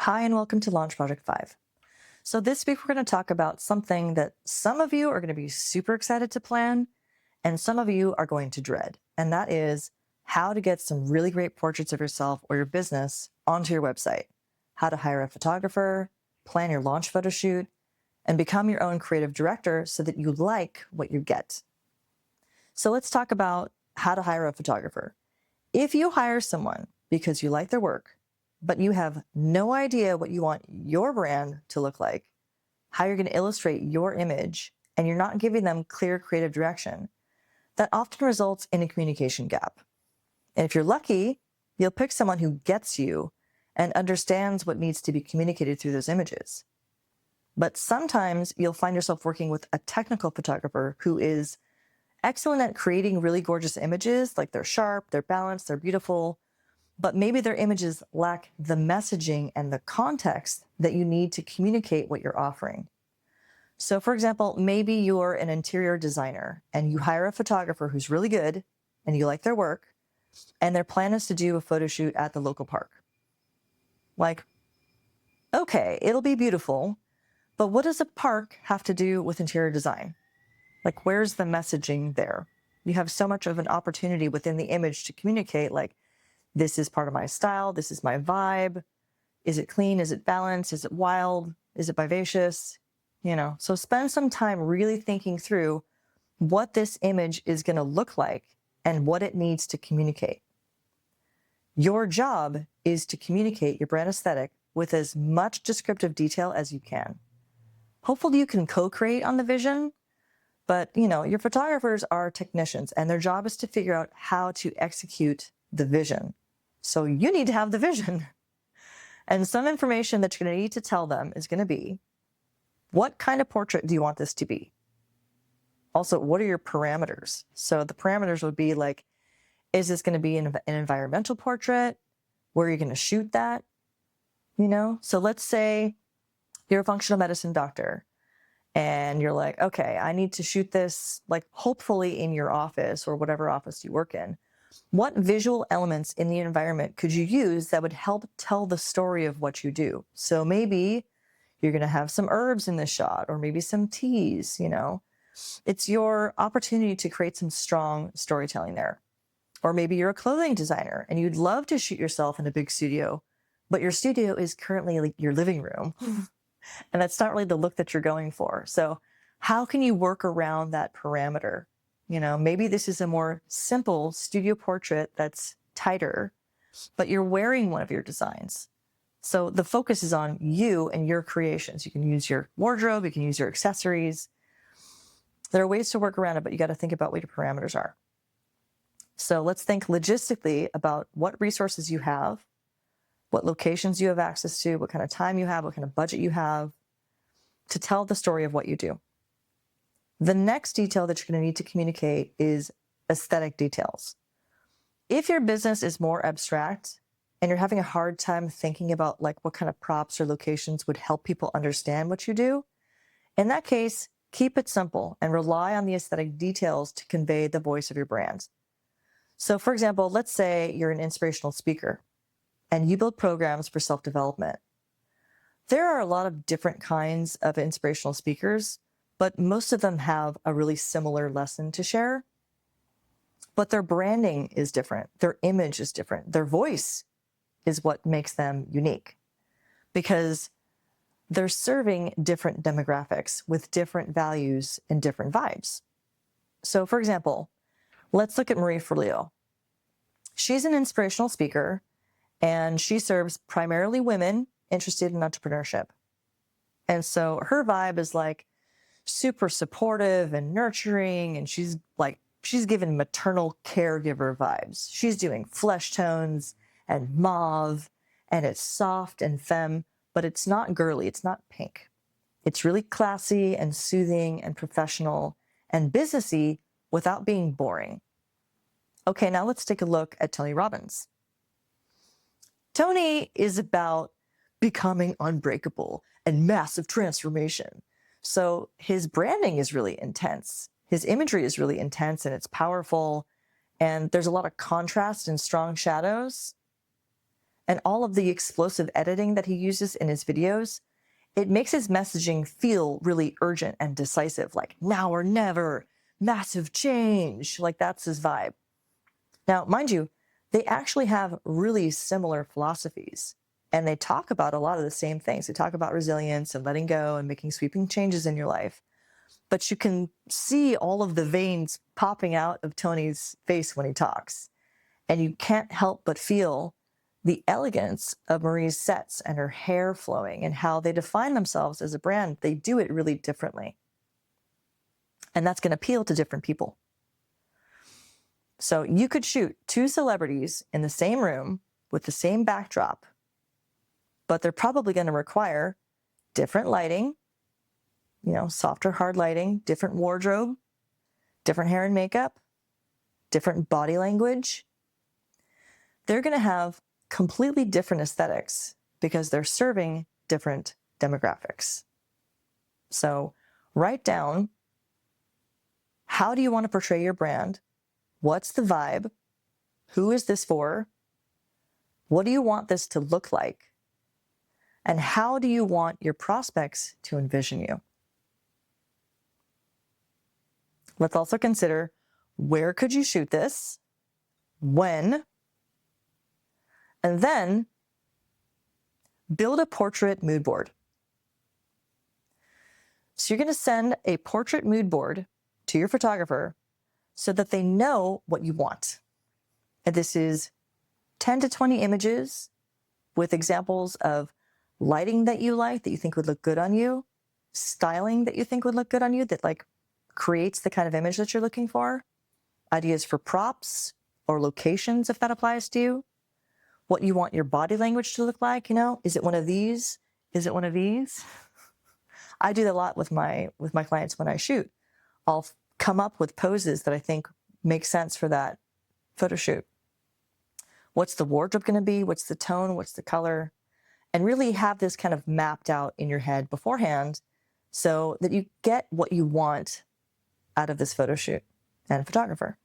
Hi, and welcome to Launch Project 5. So, this week we're going to talk about something that some of you are going to be super excited to plan, and some of you are going to dread. And that is how to get some really great portraits of yourself or your business onto your website, how to hire a photographer, plan your launch photo shoot, and become your own creative director so that you like what you get. So, let's talk about how to hire a photographer. If you hire someone because you like their work, but you have no idea what you want your brand to look like, how you're going to illustrate your image, and you're not giving them clear creative direction, that often results in a communication gap. And if you're lucky, you'll pick someone who gets you and understands what needs to be communicated through those images. But sometimes you'll find yourself working with a technical photographer who is excellent at creating really gorgeous images, like they're sharp, they're balanced, they're beautiful, but maybe their images lack the messaging and the context that you need to communicate what you're offering. So, for example, maybe you're an interior designer and you hire a photographer who's really good and you like their work, and their plan is to do a photo shoot at the local park. Like, okay, it'll be beautiful, but what does a park have to do with interior design? Like, where's the messaging there? You have so much of an opportunity within the image to communicate, like, this is part of my style. This is my vibe. Is it clean? Is it balanced? Is it wild? Is it vivacious? So spend some time really thinking through what this image is going to look like and what it needs to communicate. Your job is to communicate your brand aesthetic with as much descriptive detail as you can. Hopefully you can co-create on the vision, but your photographers are technicians and their job is to figure out how to execute the vision. So you need to have the vision. And some information that you're going to need to tell them is going to be, what kind of portrait do you want this to be? Also, what are your parameters? So the parameters would be like, is this going to be an environmental portrait? Where are you going to shoot that? So let's say you're a functional medicine doctor and you're like, okay, I need to shoot this, like, hopefully in your office or whatever office you work in. What visual elements in the environment could you use that would help tell the story of what you do? So maybe you're going to have some herbs in this shot, or maybe some teas. It's your opportunity to create some strong storytelling there. Or maybe you're a clothing designer and you'd love to shoot yourself in a big studio, but your studio is currently like your living room. And that's not really the look that you're going for. So how can you work around that parameter? Maybe this is a more simple studio portrait that's tighter, but you're wearing one of your designs. So the focus is on you and your creations. You can use your wardrobe, you can use your accessories. There are ways to work around it, but you got to think about what your parameters are. So let's think logistically about what resources you have, what locations you have access to, what kind of time you have, what kind of budget you have to tell the story of what you do. The next detail that you're going to need to communicate is aesthetic details. If your business is more abstract and you're having a hard time thinking about like what kind of props or locations would help people understand what you do, in that case, keep it simple and rely on the aesthetic details to convey the voice of your brand. So for example, let's say you're an inspirational speaker and you build programs for self-development. There are a lot of different kinds of inspirational speakers, but most of them have a really similar lesson to share. But their branding is different. Their image is different. Their voice is what makes them unique because they're serving different demographics with different values and different vibes. So for example, let's look at Marie Forleo. She's an inspirational speaker and she serves primarily women interested in entrepreneurship. And so her vibe is like super supportive and nurturing, and she's given maternal caregiver vibes. She's doing flesh tones and mauve, and it's soft and femme, but it's not girly, it's not pink. It's really classy and soothing and professional and businessy without being boring. Okay, now let's take a look at Tony Robbins. Tony is about becoming unbreakable and massive transformation. So his branding is really intense. His imagery is really intense and it's powerful. And there's a lot of contrast and strong shadows. and all of the explosive editing that he uses in his videos, it makes his messaging feel really urgent and decisive, like now or never, massive change. Like that's his vibe. Now, mind you, they actually have really similar philosophies, and they talk about a lot of the same things. They talk about resilience and letting go and making sweeping changes in your life. But you can see all of the veins popping out of Tony's face when he talks. And you can't help but feel the elegance of Marie's sets and her hair flowing and how they define themselves as a brand. They do it really differently. And that's going to appeal to different people. So you could shoot two celebrities in the same room with the same backdrop, but they're probably going to require different lighting, softer, hard lighting, different wardrobe, different hair and makeup, different body language. They're going to have completely different aesthetics because they're serving different demographics. So write down, how do you want to portray your brand? What's the vibe? Who is this for? What do you want this to look like? And how do you want your prospects to envision you? Let's also consider, where could you shoot this? When? And then build a portrait mood board. So you're going to send a portrait mood board to your photographer so that they know what you want. And this is 10 to 20 images with examples of lighting that you like, that you think would look good on you, styling that you think would look good on you, that creates the kind of image that you're looking for, ideas for props or locations if that applies to you, what you want your body language to look like. Is it one of these? Is it one of these? I do that a lot with my clients when I shoot. I'll come up with poses that I think make sense for that photo shoot. What's the wardrobe going to be? What's the tone? What's the color? And really have this kind of mapped out in your head beforehand so that you get what you want out of this photo shoot and photographer.